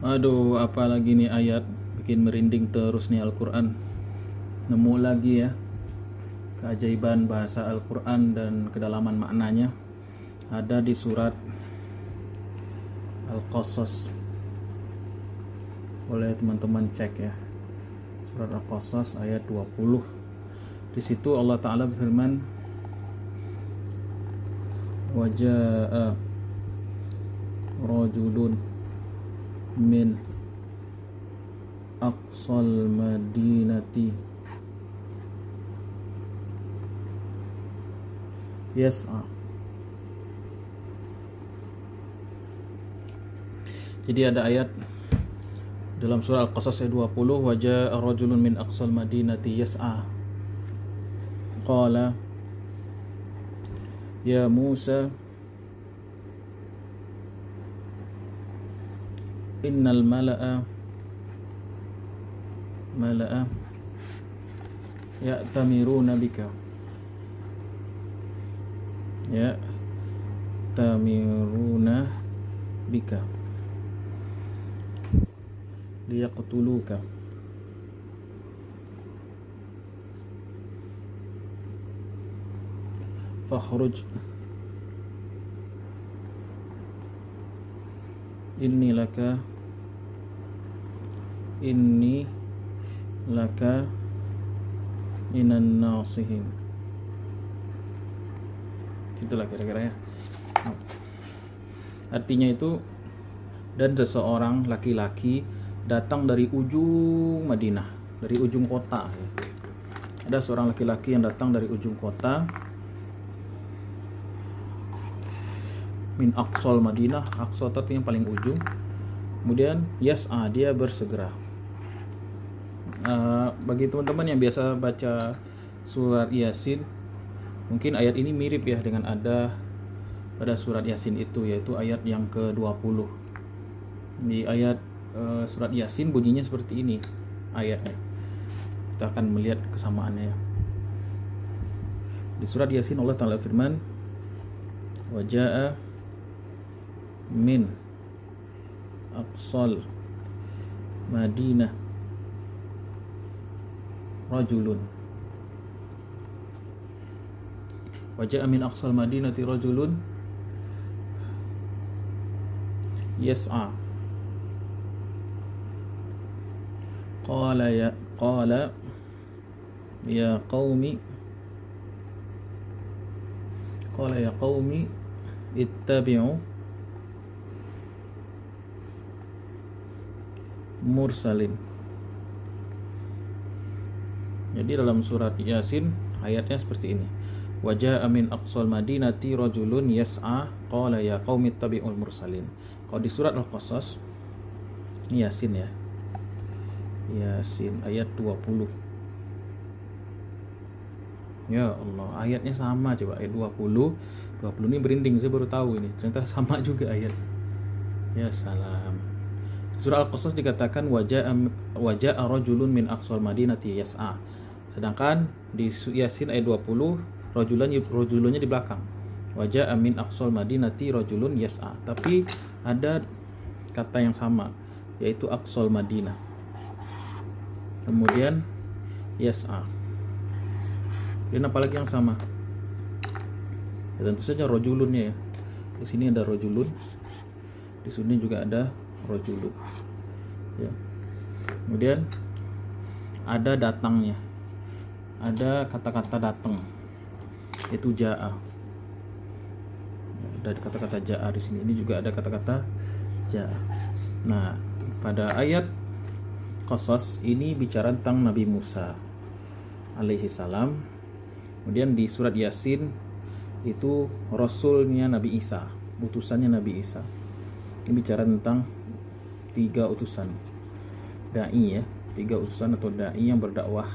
Aduh, apalagi nih ayat bikin merinding terus nih Al-Quran. Nemu lagi ya keajaiban bahasa Al-Quran dan kedalaman maknanya. Ada di surat Al-Qasas. Boleh teman-teman cek ya. Surat Al-Qasas ayat 20. Di situ Allah Ta'ala berfirman, "Waja'a rajulun min aqsal madinati yas'a." Jadi ada ayat dalam surah Al-Qasas ayat 20, "Waja'a rajulun min aqsal madinati yas'a qala ya Musa innal mala'a ya'tamiruna bika ya'tamiruna bika liyaqtuluka fakhruj inni laka minan nasihin. Itulah kira-kira ya. Artinya itu, dan seseorang laki-laki datang dari ujung Madinah, dari ujung kota ya. Ada seorang laki-laki yang datang dari ujung kota, min aqsal Madinah, aqsa artinya paling ujung. Kemudian yas'a, dia bersegera. Bagi teman-teman yang biasa baca surat Yasin, mungkin ayat ini mirip ya dengan ada pada surat Yasin itu, yaitu ayat yang ke-20. Di ayat surat Yasin bunyinya seperti ini ayatnya. Kita akan melihat kesamaannya ya. Di surat Yasin Allah Ta'ala firman, "Waja'a min aqsal Madinah rajulun." Waja'a min aqsal Madinati rajulun yas'a qala ya qaumi ittabi'u mursalin. Jadi dalam surat Yasin ayatnya seperti ini. Waja'a min aqsal madinati rajulun yas'a qala ya qaumi ittabi'ul mursalin. Kalau di surat Al-Qasas, ini Yasin ya. Yasin ayat 20. Ya Allah, ayatnya sama, coba ayat 20 ini berinding, saya baru tahu ini. Ternyata sama juga ayat. Ya salam. Surah Al-Qasas dikatakan waja'a rajulun min aqsal madinati yas'a. Sedangkan di Yasin ayat 20 rajulunnya di belakang. Waja'a min aqsal madinati rajulun yas'a. Tapi ada kata yang sama, yaitu aqsal Madinah. Kemudian yas'a. Dan apalagi yang sama? Ya, tentu saja rajulunnya ya. Di sini ada rajulun. Di sini juga ada rajulun. Ya. Kemudian ada datangnya. Ada kata-kata datang. Itu ja'a. Ada kata-kata ja'a di sini. Ini juga ada kata-kata ja'a. Nah, pada ayat Qasas ini bicara tentang Nabi Musa alaihi salam. Kemudian di surat Yasin itu rasulnya Nabi Isa, utusannya Nabi Isa. Ini bicara tentang 3 utusan dai ya, 3 utusan atau dai yang berdakwah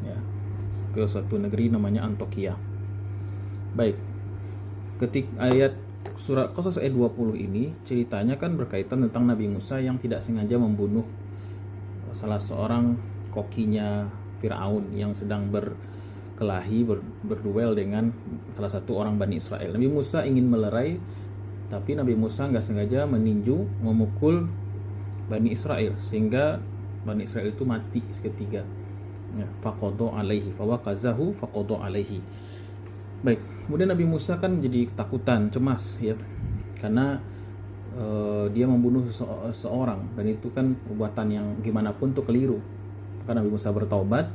ya ke suatu negeri namanya Antioquia. Baik. Ketik ayat surat Qasas ayat 20 ini ceritanya kan berkaitan tentang Nabi Musa yang tidak sengaja membunuh salah seorang kokinya Fir'aun yang sedang berkelahi, berduel dengan salah satu orang Bani Israel. Nabi Musa ingin melerai, tapi Nabi Musa nggak sengaja meninju, memukul Bani Israel, sehingga Bani Israel itu mati seketika. Ya, faqada alaihi fawaqazahu faqada alaihi. Baik, kemudian Nabi Musa kan menjadi ketakutan, cemas ya, karena dia membunuh seseorang, dan itu kan perbuatan yang gimana pun tuh keliru. Maka Nabi Musa bertaubat,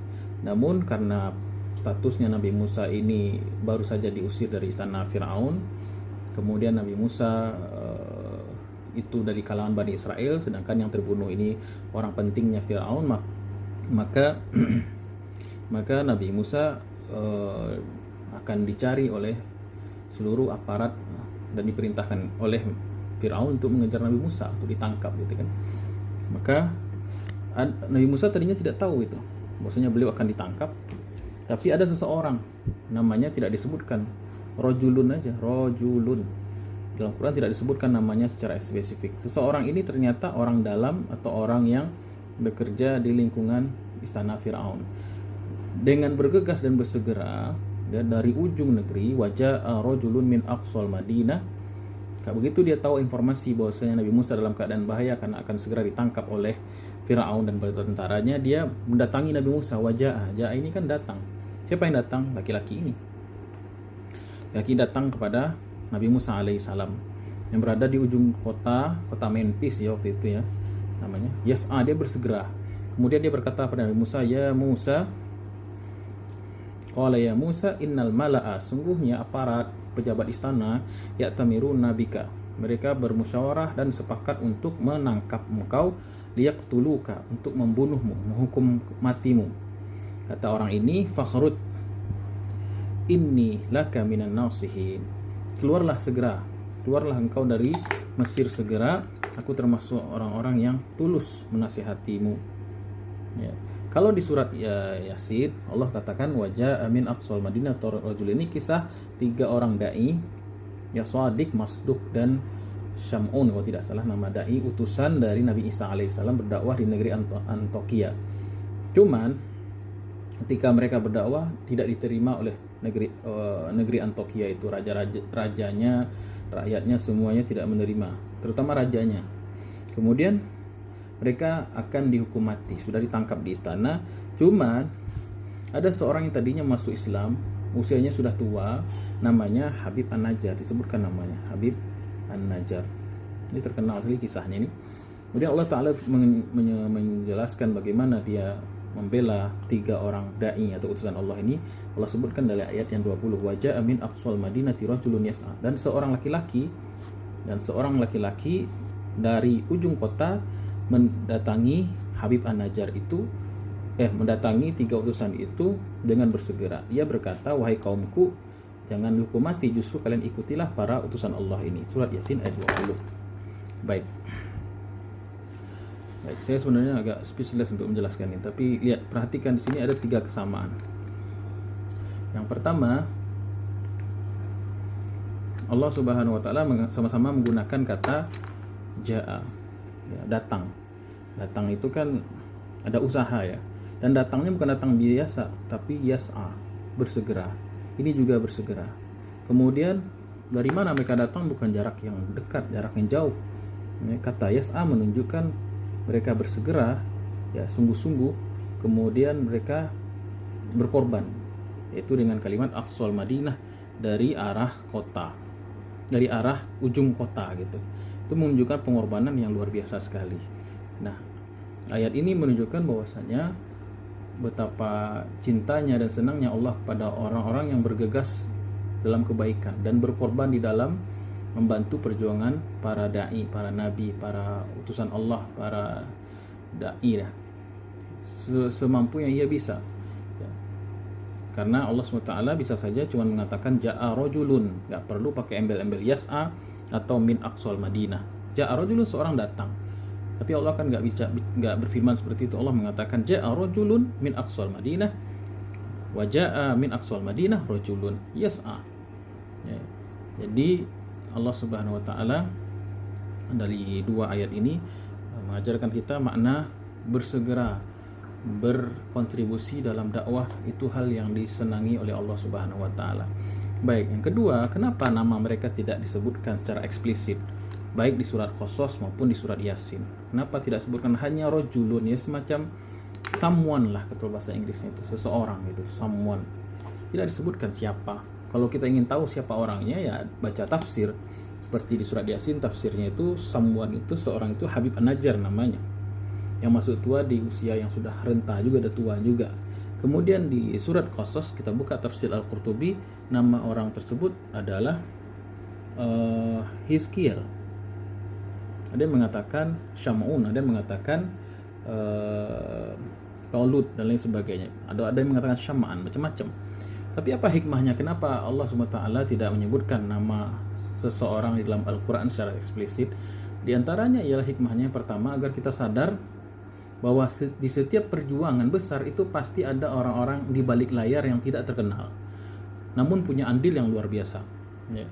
namun karena statusnya Nabi Musa ini baru saja diusir dari istana Fir'aun, kemudian Nabi Musa itu dari kalangan Bani Israel, sedangkan yang terbunuh ini orang pentingnya Fir'aun, maka maka Nabi Musa akan dicari oleh seluruh aparat dan diperintahkan oleh Fir'aun untuk mengejar Nabi Musa, untuk ditangkap gitu kan. Maka Nabi Musa tadinya tidak tahu itu, bahwasanya beliau akan ditangkap. Tapi ada seseorang, namanya tidak disebutkan, rojulun aja, rojulun. Dalam Quran tidak disebutkan namanya secara spesifik. Seseorang ini ternyata orang dalam atau orang yang bekerja di lingkungan istana Fir'aun. Dengan bergegas dan bersegera dari ujung negeri, wajah rojulun min aqsal Madinah. Begitu dia tahu informasi bahwasanya Nabi Musa dalam keadaan bahaya karena akan segera ditangkap oleh Firaun dan bala tentaranya, dia mendatangi Nabi Musa. Wajah ini kan datang. Siapa yang datang? Laki-laki ini. Laki datang kepada Nabi Musa alaihissalam yang berada di ujung kota Memphis ya waktu itu ya namanya. Yas'a, dia bersegera. Kemudian dia berkata pada Nabi Musa, ya Musa, qala ya Musa innal mala'a, sungguhnya aparat pejabat istana ya'tamiruna bika, mereka bermusyawarah dan sepakat untuk menangkap engkau, liyaqtuluka, untuk membunuhmu, menghukum matimu. Kata orang ini, fakhruj inni laka minan nasihin, keluarlah segera, keluarlah engkau dari Mesir segera, aku termasuk orang-orang yang tulus menasihatimu. Ya. Kalau di surat Yasin, Allah katakan wajah amin aqsal Madinah rajul, ini kisah 3 orang dai, ya Shadiq, Masduq dan Syam'un kalau tidak salah nama dai, utusan dari Nabi Isa alaihissalam berdakwah di negeri Antokia. Cuman ketika mereka berdakwah tidak diterima oleh negeri Antokia itu, rajanya, rakyatnya semuanya tidak menerima, terutama rajanya. Kemudian mereka akan dihukum mati, sudah ditangkap di istana. Cuman ada seorang yang tadinya masuk Islam, usianya sudah tua, namanya Habib An-Najjar, disebutkan namanya Habib An-Najjar. Ini terkenal sekali kisahnya ini. Kemudian Allah Ta'ala menjelaskan bagaimana dia membela 3 orang da'i atau utusan Allah ini. Allah sebutkan dari ayat yang 20, wajah amin aqsal madinati rajulun yas'a, dan seorang laki-laki dari ujung kota mendatangi Habib An-Najjar itu, mendatangi 3 utusan itu dengan bersegera. Ia berkata, wahai kaumku, jangan dihukum mati, justru kalian ikutilah para utusan Allah ini. Surat Yasin ayat 20. Baik, saya sebenarnya agak speechless untuk menjelaskan ini, tapi lihat, perhatikan di sini ada 3 kesamaan. Yang pertama, Allah Subhanahu wa taala sama-sama menggunakan kata jaa, ya, datang. Datang itu kan ada usaha ya, dan datangnya bukan datang biasa, tapi yas'a, bersegera. Ini juga bersegera. Kemudian dari mana mereka datang? Bukan jarak yang dekat, jarak yang jauh. Kata yas'a menunjukkan mereka bersegera, ya, sungguh-sungguh. Kemudian mereka berkorban, yaitu dengan kalimat aqsal Madinah, dari arah kota, dari arah ujung kota gitu. Itu menunjukkan pengorbanan yang luar biasa sekali. Nah, ayat ini menunjukkan bahwasanya betapa cintanya dan senangnya Allah pada orang-orang yang bergegas dalam kebaikan dan berkorban di dalam membantu perjuangan para dai, para nabi, para utusan Allah, para dai ya, semampu yang ia bisa. Ya. Karena Allah SWT bisa saja cuma mengatakan ja'a rojulun, nggak perlu pakai embel-embel yas'a atau min aqsal Madinah. Ja'a rojulun, seorang datang. Tapi Allah kan nggak berfirman seperti itu. Allah mengatakan ja'a rojulun min aqsal Madinah, wa ja'a min aqsal Madinah rojulun yas'a. Ya. Jadi Allah Subhanahu wa taala dari 2 ayat ini mengajarkan kita makna bersegera, berkontribusi dalam dakwah itu hal yang disenangi oleh Allah Subhanahu wa taala. Baik, yang kedua, kenapa nama mereka tidak disebutkan secara eksplisit? baik di surat Qasas maupun di surat Yasin. Kenapa tidak sebutkan hanya rojulun, ya semacam someone lah, kata bahasa Inggrisnya itu, seseorang itu, someone. Tidak disebutkan siapa. Kalau kita ingin tahu siapa orangnya, ya baca tafsir. Seperti di surat Yasin, tafsirnya itu someone itu, seorang itu Habib An-Najjar namanya, yang masuk tua di usia yang sudah renta juga, udah tua juga. Kemudian di surat Qasas kita buka tafsir Al-Qurtubi, nama orang tersebut adalah Hizkiel. Ada yang mengatakan Syamun, ada yang mengatakan Talut dan lain sebagainya. Ada yang mengatakan Syamaan, macam-macam. Tapi apa hikmahnya? Kenapa Allah SWT tidak menyebutkan nama seseorang di dalam Al-Quran secara eksplisit? Di antaranya ialah hikmahnya pertama, agar kita sadar bahwa di setiap perjuangan besar itu pasti ada orang-orang di balik layar yang tidak terkenal, namun punya andil yang luar biasa. Ya.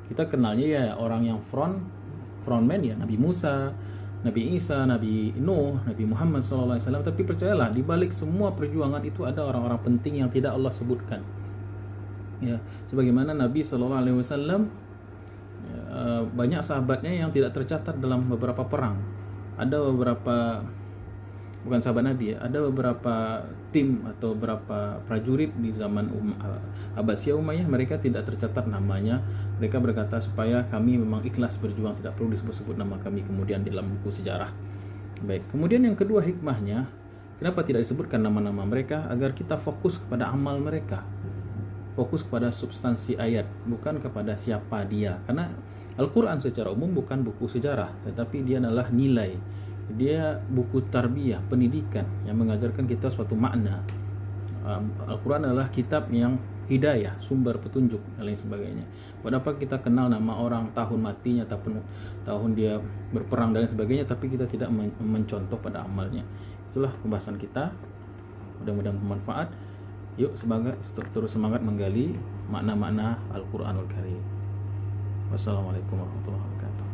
Kita kenalnya ya orang yang frontman ya, Nabi Musa, Nabi Isa, Nabi Nuh, Nabi Muhammad SAW. Tapi percayalah, di balik semua perjuangan itu ada orang-orang penting yang tidak Allah sebutkan. Ya, sebagaimana Nabi SAW, banyak sahabatnya yang tidak tercatat dalam beberapa perang. Ada beberapa, bukan sahabat Nabi ya, ada beberapa tim atau beberapa prajurit di zaman Abbasiyah Umayyah, mereka tidak tercatat namanya. Mereka berkata supaya kami memang ikhlas berjuang, tidak perlu disebut-sebut nama kami kemudian dalam buku sejarah. Baik, kemudian yang kedua hikmahnya, kenapa tidak disebutkan nama-nama mereka? Agar kita fokus kepada amal mereka, fokus kepada substansi ayat, bukan kepada siapa dia. Karena Al-Quran secara umum bukan buku sejarah, tetapi dia adalah nilai. Dia buku tarbiyah, pendidikan yang mengajarkan kita suatu makna. Al-Quran adalah kitab yang hidayah, sumber petunjuk dan lain sebagainya. Buat apa kita kenal nama orang, tahun matinya, tahun dia berperang dan lain sebagainya, tapi kita tidak mencontoh pada amalnya. Itulah pembahasan kita, mudah-mudahan bermanfaat. Yuk terus semangat menggali makna-makna Al-Quranul Karim. Wassalamualaikum warahmatullahi wabarakatuh.